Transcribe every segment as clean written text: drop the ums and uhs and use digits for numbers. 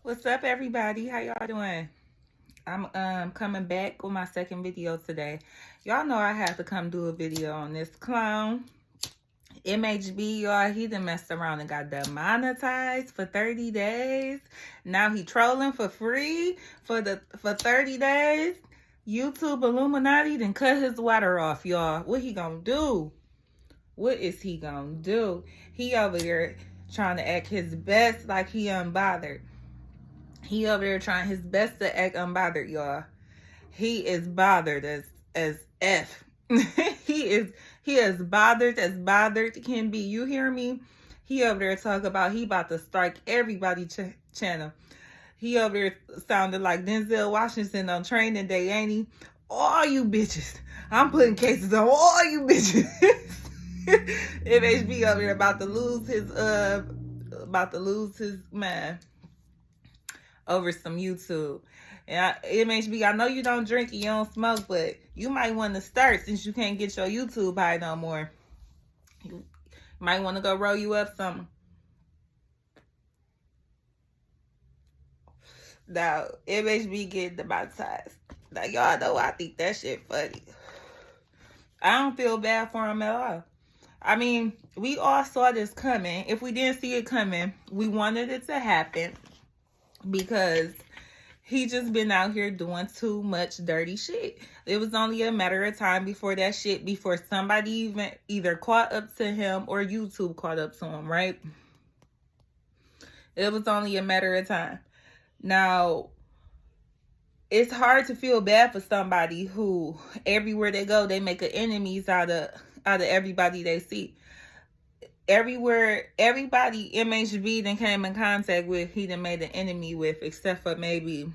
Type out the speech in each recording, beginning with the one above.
What's up, everybody? How y'all doing? I'm coming back with my second video today. Y'all know I have to come do a video on this clown. MHB, y'all, he done messed around and got demonetized for 30 days. Now he trolling for free for 30 days. YouTube Illuminati done cut his water off, y'all. What he gonna do? What is he gonna do? He over there trying to act his best like he unbothered. He over there trying his best to act unbothered, y'all. He is bothered as F. he is bothered as bothered can be. You hear me? He over there talk about he about to strike everybody channel. He over there sounded like Denzel Washington on Training Day, ain't he? All you bitches. I'm putting cases on all you bitches. MHB over there about to lose his mind over some YouTube. And MHB, I know you don't drink and you don't smoke, but you might want to start since you can't get your YouTube high no more. You might want to go roll you up something. Now, MHB getting demonetized. Now, y'all know I think that shit funny. I don't feel bad for him at all. I mean, we all saw this coming. If we didn't see it coming, we wanted it to happen because he just been out here doing too much dirty shit. It was only a matter of time before somebody even either caught up to him or YouTube caught up to him, right? It was only a matter of time. Now, it's hard to feel bad for somebody who everywhere they go, they make enemies out of everybody they see. Everybody MHB then came in contact with, he done made an enemy with, except for maybe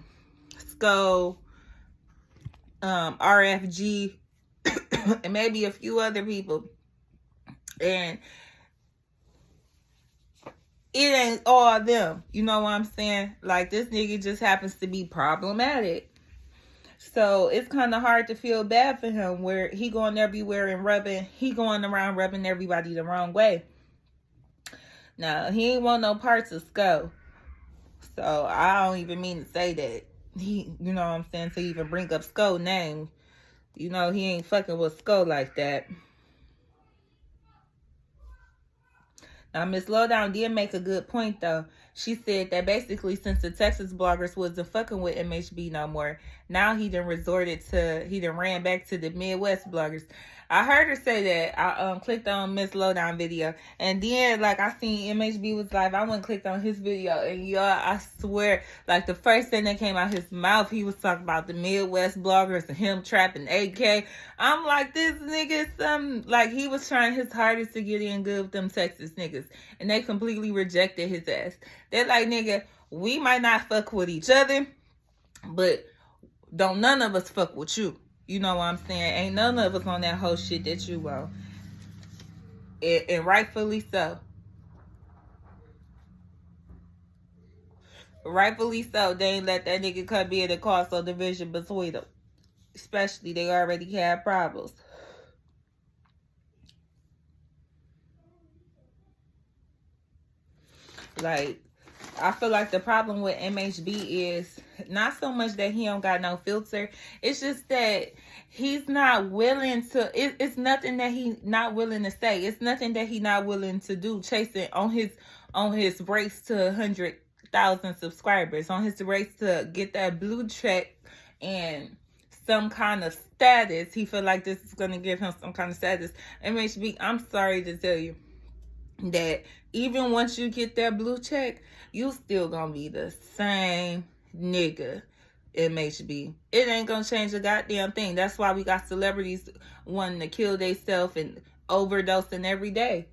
Sko, RFG, and maybe a few other people. And it ain't all them. You know what I'm saying? Like, this nigga just happens to be problematic. So it's kind of hard to feel bad for him where he going everywhere and going around rubbing everybody the wrong way. Now, he ain't want no parts of Sko. So I don't even mean to say that. You know what I'm saying? To even bring up Sko's name. You know, he ain't fucking with Sko like that. Now, Miss Lowdown did make a good point, though. She said that basically since the Texas bloggers wasn't fucking with MHB no more, now he done ran back to the Midwest bloggers. I heard her say that. I clicked on Miss Lowdown video, and then like I seen MHB was live. I went and clicked on his video, and y'all, I swear, like the first thing that came out his mouth, he was talking about the Midwest bloggers and him trapping AK. I'm like, this nigga, like he was trying his hardest to get in good with them Texas niggas, and they completely rejected his ass. They're like, nigga, we might not fuck with each other, but don't none of us fuck with you. You know what I'm saying? Ain't none of us on that whole shit that you want. And rightfully so. Rightfully so. They ain't let that nigga come in and cause a division between them. Especially they already had problems. Like, I feel like the problem with MHB is not so much that he don't got no filter. It's just that he's not willing to. It's nothing that he not willing to say. It's nothing that he not willing to do. Chasing on his race to 100,000 subscribers, on his race to get that blue check and some kind of status. He feel like this is gonna give him some kind of status. MHB, I'm sorry to tell you that even once you get that blue check, you still gonna be the same nigga, MHB. It ain't gonna change a goddamn thing. That's why we got celebrities wanting to kill themselves and overdosing every day.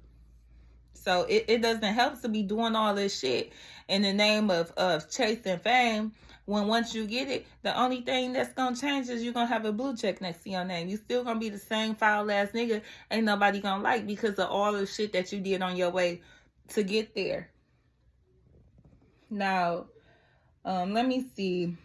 So it doesn't help to be doing all this shit in the name of chasing fame, when once you get it, the only thing that's gonna change is you're gonna have a blue check next to your name. You still gonna be the same foul ass nigga ain't nobody gonna like because of all the shit that you did on your way to get there. Now, let me see.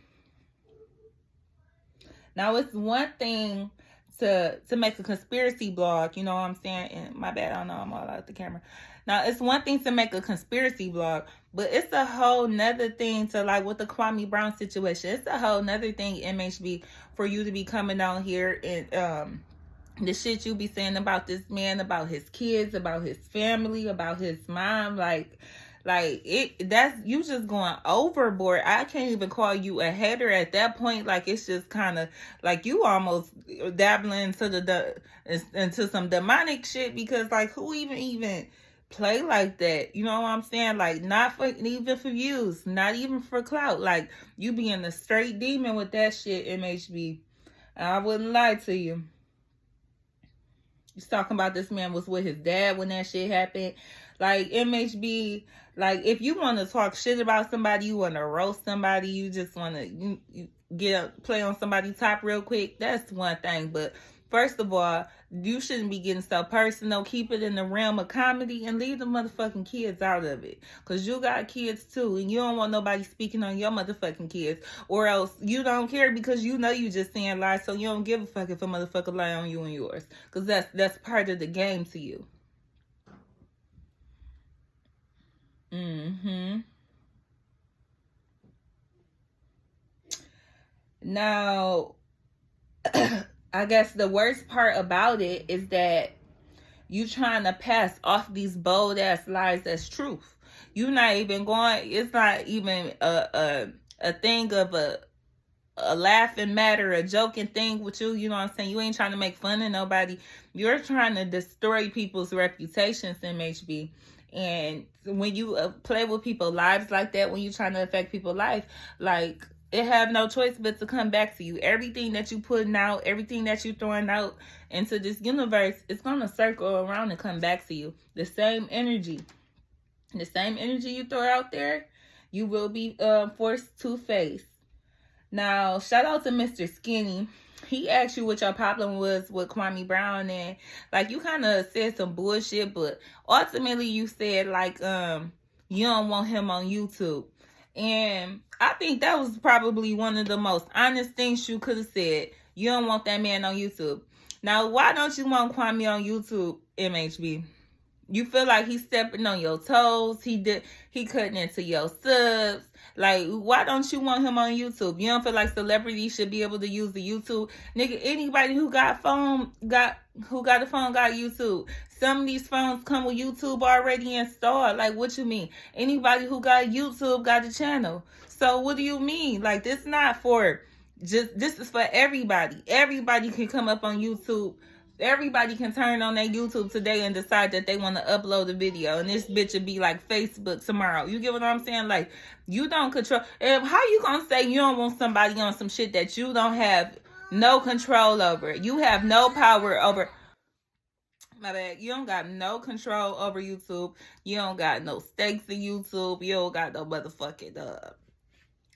Now, it's one thing to make a conspiracy blog, you know what I'm saying? And my bad, I don't know, I'm all out the camera. Now, it's one thing to make a conspiracy blog, but it's a whole nother thing to, like, with the Kwame Brown situation, it's a whole nother thing, MHB, for you to be coming on here and the shit you be saying about this man, about his kids, about his family, about his mom, like that's, you just going overboard. I can't even call you a hater at that point. Like, it's just kind of like you almost dabbling into some demonic shit, because like, who even play like that? You know what I'm saying? Like, not for even for views, not even for clout. Like, you being a straight demon with that shit, MHB. I wouldn't lie to you. He's talking about this man was with his dad when that shit happened. Like, MHB, like, if you want to talk shit about somebody, you want to roast somebody, you just want to you play on somebody's top real quick, that's one thing. But first of all, you shouldn't be getting so personal. Keep it in the realm of comedy and leave the motherfucking kids out of it. Because you got kids too, and you don't want nobody speaking on your motherfucking kids. Or else you don't care, because you know you just saying lies, so you don't give a fuck if a motherfucker lie on you and yours. Because that's part of the game to you. Now, I guess the worst part about it is that you trying to pass off these bold ass lies as truth. You not even going, it's not even a thing of a laughing matter, a joking thing with you. You know what I'm saying? You ain't trying to make fun of nobody. You're trying to destroy people's reputations, MHB. And when you play with people's lives like that, when you trying to affect people's life, like, it have no choice but to come back to you. Everything that you putting out, everything that you throwing out into this universe, it's going to circle around and come back to you. The same energy you throw out there, you will be forced to face. Now, shout out to Mr. Skinny. He asked you what your problem was with Kwame Brown, and like, you kind of said some bullshit, but ultimately you said like you don't want him on YouTube. And I think that was probably one of the most honest things you could have said. You don't want that man on YouTube. Now, why don't you want Kwame on YouTube, MHB? You feel like he's stepping on your toes. He cutting into your subs. Like, why don't you want him on YouTube? You don't feel like celebrities should be able to use the YouTube? Nigga, anybody who got a phone got YouTube. Some of these phones come with YouTube already installed. Like, what you mean? Anybody who got YouTube got a channel. So what do you mean? Like, this not for this is for everybody. Everybody can come up on YouTube. Everybody can turn on their YouTube today and decide that they want to upload a video, and this bitch would be like Facebook tomorrow. You get what I'm saying? Like, you don't control. How you gonna say you don't want somebody on some shit that you don't have no control over? You have no power over. My bad. You don't got no control over YouTube. You don't got no stakes in YouTube. You don't got no motherfucking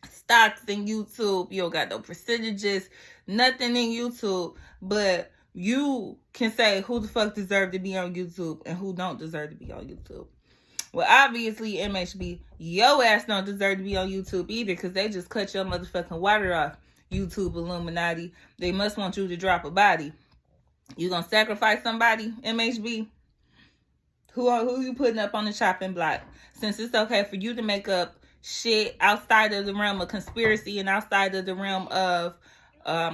stocks in YouTube. You don't got no percentages. Nothing in YouTube. But you can say who the fuck deserve to be on YouTube and who don't deserve to be on YouTube. Well, obviously, MHB, your ass don't deserve to be on YouTube either, because they just cut your motherfucking water off. YouTube Illuminati. They must want you to drop a body. You gonna sacrifice somebody, MHB? Who you putting up on the chopping block? Since it's okay for you to make up shit outside of the realm of conspiracy and outside of the realm of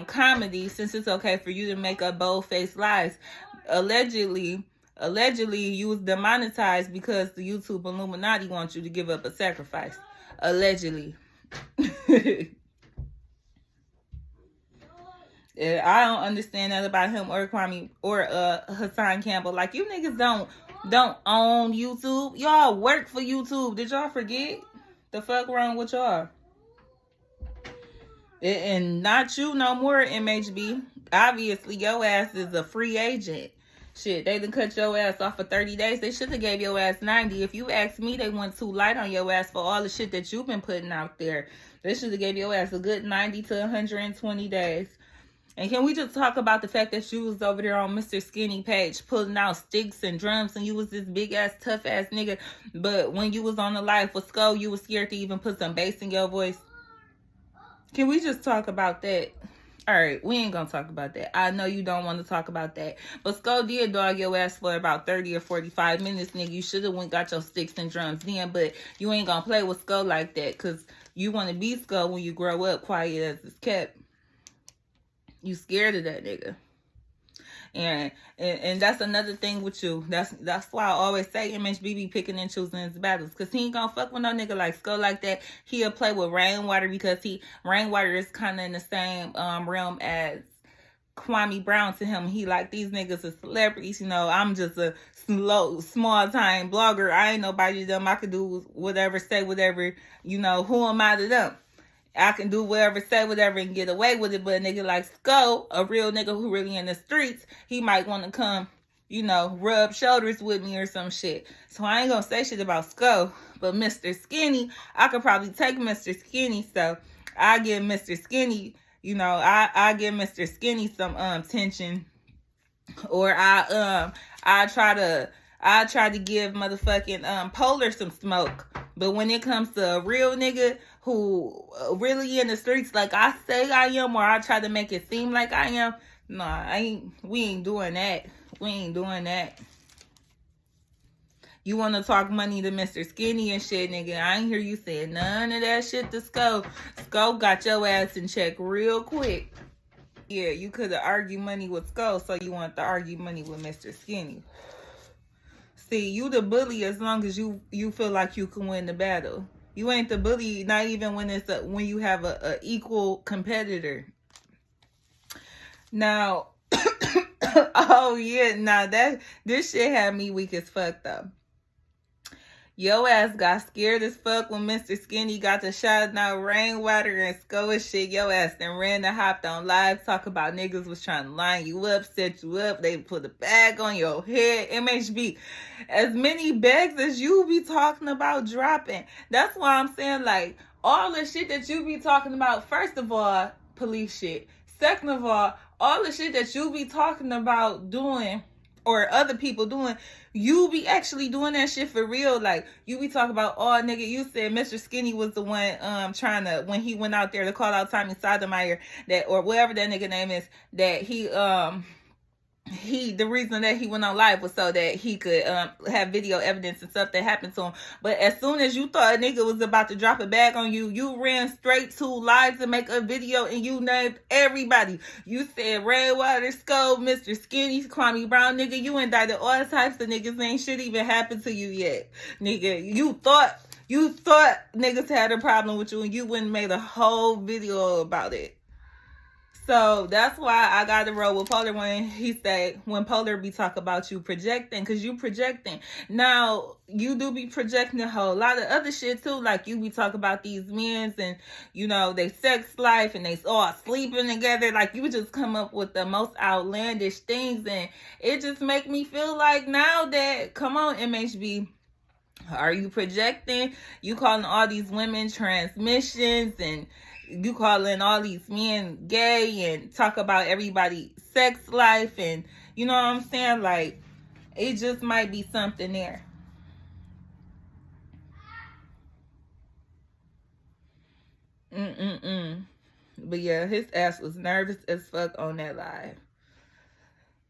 comedy, since it's okay for you to make up bold-faced lies, allegedly you was demonetized because the YouTube Illuminati wants you to give up a sacrifice. Allegedly. I don't understand that about him or Kwame or Hassan Campbell. Like, you niggas don't own YouTube. Y'all work for YouTube. Did y'all forget? The fuck wrong with y'all? And not you no more, MHB. Obviously, your ass is a free agent. Shit, they done cut your ass off for 30 days. They should have gave your ass 90. If you ask me, they went too light on your ass for all the shit that you've been putting out there. They should have gave your ass a good 90 to 120 days. And can we just talk about the fact that you was over there on Mr. Skinny page pulling out sticks and drums, and you was this big ass tough ass nigga, but when you was on the live with Skull, you was scared to even put some bass in your voice? Can we just talk about that? All right, we ain't gonna talk about that. I know you don't want to talk about that. But Skull did dog your ass for about 30 or 45 minutes, nigga. You should have went got your sticks and drums then, but you ain't gonna play with Skull like that, because you want to be Skull when you grow up, quiet as it's kept. You scared of that nigga. And that's another thing with you. That's why I always say MHB be picking and choosing his battles, because he ain't gonna fuck with no nigga like Skull like that. He'll play with Rainwater, because Rainwater is kind of in the same realm as Kwame Brown to him. He like, these niggas are celebrities, you know. I'm just a small time blogger. I ain't nobody to them. I could do whatever, say whatever, you know. Who am I to them? I can do whatever, say whatever, and get away with it. But a nigga like Skull, a real nigga who really in the streets, he might want to come, you know, rub shoulders with me or some shit. So I ain't gonna say shit about Skull. But Mr. Skinny, I could probably take Mr. Skinny. So I give Mr. Skinny, you know, I give Mr. Skinny some tension. Or I try to give motherfucking Polar some smoke. But when it comes to a real nigga who really in the streets like I say I am, or I try to make it seem like I am, nah, we ain't doing that. We ain't doing that. You want to talk money to Mr. Skinny and shit, nigga. I ain't hear you saying none of that shit to Skull. Skull got your ass in check real quick. Yeah, you could have argued money with Skull, so you want to argue money with Mr. Skinny. See, you the bully as long as you feel like you can win the battle. You ain't the bully, not even when when you have a equal competitor. Now, oh yeah, now this shit had me weak as fuck though. Yo ass got scared as fuck when Mr. Skinny got to shouting out Rainwater and Skull and shit. Yo ass then ran and hopped on live, talk about niggas was trying to line you up, set you up. They put a bag on your head. MHB, as many bags as you be talking about dropping. That's why I'm saying, like, all the shit that you be talking about, first of all, police shit. Second of all the shit that you be talking about doing, or other people doing, you be actually doing that shit for real. Like, you be talking about, oh nigga, you said Mr. Skinny was the one trying to, when he went out there to call out Tommy Sotomayor, that, or whatever that nigga name is, that the reason that he went on live was so that he could have video evidence and stuff that happened to him. But as soon as you thought a nigga was about to drop a bag on you, you ran straight to live to make a video and you named everybody. You said Rainwater, Skull, Mr. Skinny, Kwame Brown. Nigga, you indicted all types of niggas. Ain't shit even happened to you yet. Nigga, you thought niggas had a problem with you and you went and made a whole video about it. So that's why I got to roll with Polar when he said, when Polar be talk about you projecting, because you projecting. Now, you do be projecting a whole lot of other shit too. Like, you be talking about these men and, you know, they sex life and they all sleeping together. Like, you just come up with the most outlandish things. And it just make me feel like now that, come on, MHB. Are you projecting? You calling all these women transmissions and you calling all these men gay and talk about everybody's sex life and you know what I'm saying? Like, it just might be something there. But yeah, his ass was nervous as fuck on that live.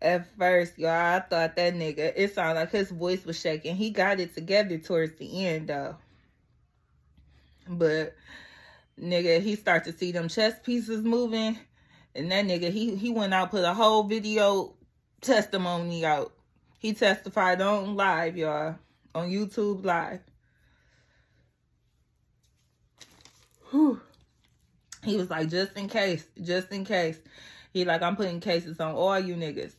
At first, y'all, I thought that nigga, it sounded like his voice was shaking. He got it together towards the end though. But nigga, he start to see them chess pieces moving. And that nigga, he went out, put a whole video testimony out. He testified on live, y'all. On YouTube live. Whew. He was like, just in case. He like, I'm putting cases on all you niggas.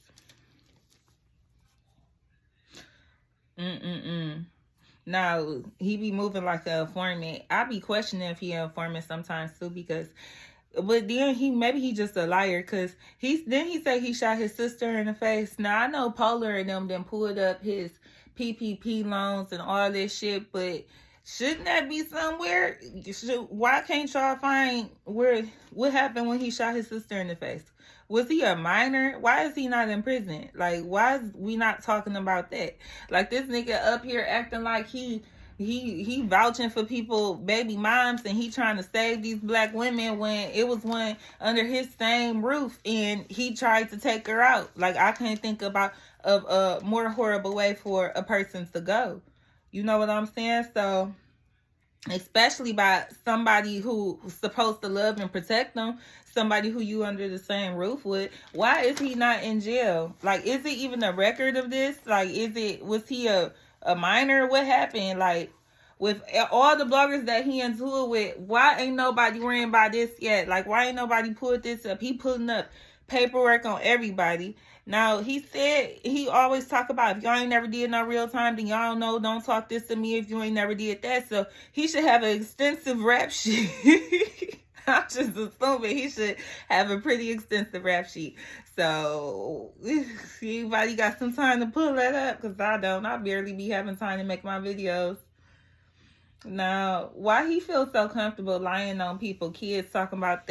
Now, he be moving like an informant. I be questioning if he an informant sometimes too, because, but then maybe he just a liar, because then he said he shot his sister in the face. Now, I know Polar and them then pulled up his PPP loans and all this shit, but shouldn't that be somewhere? Why can't y'all find what happened when he shot his sister in the face? Was he a minor? Why is he not in prison? Like, why is we not talking about that? Like, this nigga up here acting like he he vouching for people, baby moms, and he trying to save these black women when it was one under his same roof and he tried to take her out. Like, I can't think about a more horrible way for a person to go. You know what I'm saying? So, especially by somebody who's supposed to love and protect them, somebody who you under the same roof with. Why is he not in jail? Like, is it even a record of this? Like, was he a minor? What happened? Like, with all the bloggers that he into it with, why ain't nobody worrying about this yet? Like, why ain't nobody pulled this up? He putting up paperwork on everybody. Now, he said he always talk about, if y'all ain't never did no real time, then y'all know, don't talk this to me if you ain't never did that. So he should have an extensive rap sheet. I'm just assuming he should have a pretty extensive rap sheet. So, if anybody got some time to pull that up, because I don't. I barely be having time to make my videos. Now, why he feels so comfortable lying on people, kids talking about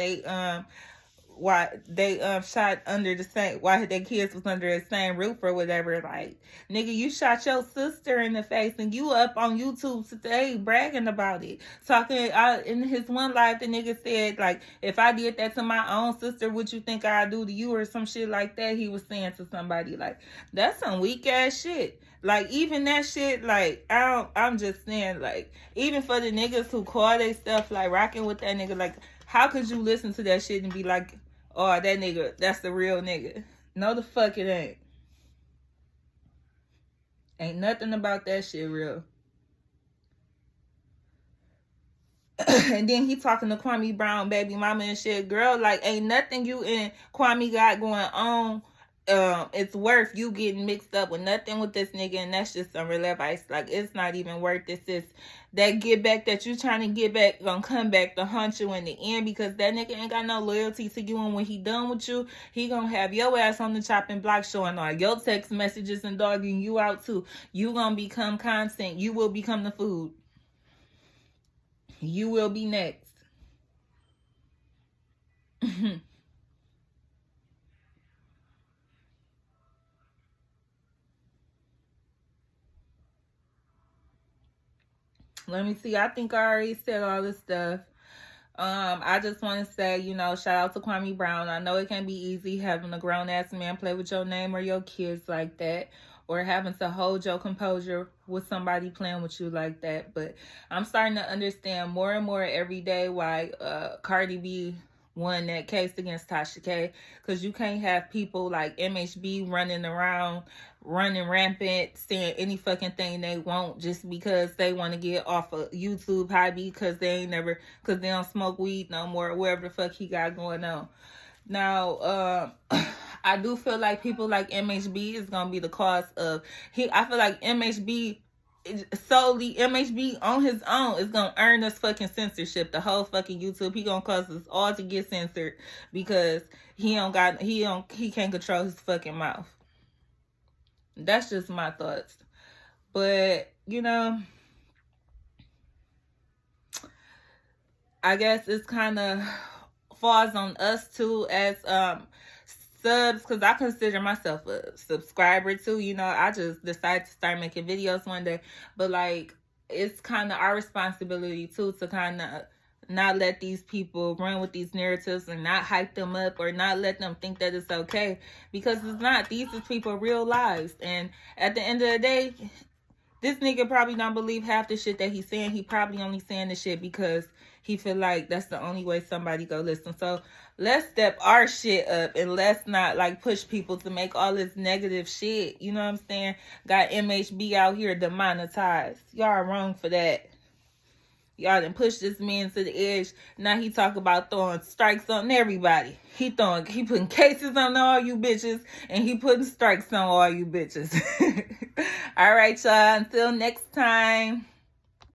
why they shot under the same, why their kids was under the same roof or whatever. Like, nigga, you shot your sister in the face and you up on YouTube today bragging about it. Talking in his one live, the nigga said, like, if I did that to my own sister, what you think I'd do to you, or some shit like that. He was saying to somebody. Like, that's some weak ass shit. Like, even that shit, like, I'm just saying, like, even for the niggas who call they stuff, like, rocking with that nigga, like, how could you listen to that shit and be like, oh, that nigga, that's the real nigga? No, the fuck it ain't. Ain't nothing about that shit real. And then he talking to Kwame Brown, baby mama and shit. Girl, like, ain't nothing you and Kwame got going on. It's worth you getting mixed up with nothing with this nigga, and that's just some real advice. Like, it's not even worth this. Is that get back that you trying to get back gonna come back to haunt you in the end, because that nigga ain't got no loyalty to you, and when he done with you, he gonna have your ass on the chopping block showing all your text messages and dogging you out too. You gonna become content. You will become the food. You will be next. Let me see. I think I already said all this stuff. I just want to say, you know, shout out to Kwame Brown. I know it can be easy having a grown-ass man play with your name or your kids like that, or having to hold your composure with somebody playing with you like that. But I'm starting to understand more and more every day why Cardi B won that case against Tasha K, because you can't have people like MHB running around, running rampant, saying any fucking thing they want just because they want to get off of YouTube high because they don't smoke weed no more, or whatever the fuck he got going on. Now, I do feel like people like MHB is gonna be the cause of I feel like MHB on his own is gonna earn us fucking censorship. The whole fucking YouTube, he gonna cause us all to get censored because he can't control his fucking mouth. That's just my thoughts. But, you know, I guess it's kind of falls on us too as subs, because I consider myself a subscriber too. You know, I just decided to start making videos one day, but like, it's kind of our responsibility too to kind of not let these people run with these narratives and not hype them up or not let them think that it's okay, because it's not. These is people real lives, and at the end of the day, this nigga probably don't believe half the shit that he's saying. He probably only saying the shit because he feel like that's the only way somebody go listen. So let's step our shit up and let's not like push people to make all this negative shit. You know what I'm saying? Got MHB out here demonetized. Y'all are wrong for that. Y'all done push this man to the edge. Now he talk about throwing strikes on everybody. He putting cases on all you bitches, and he putting strikes on all you bitches. All right, y'all. Until next time.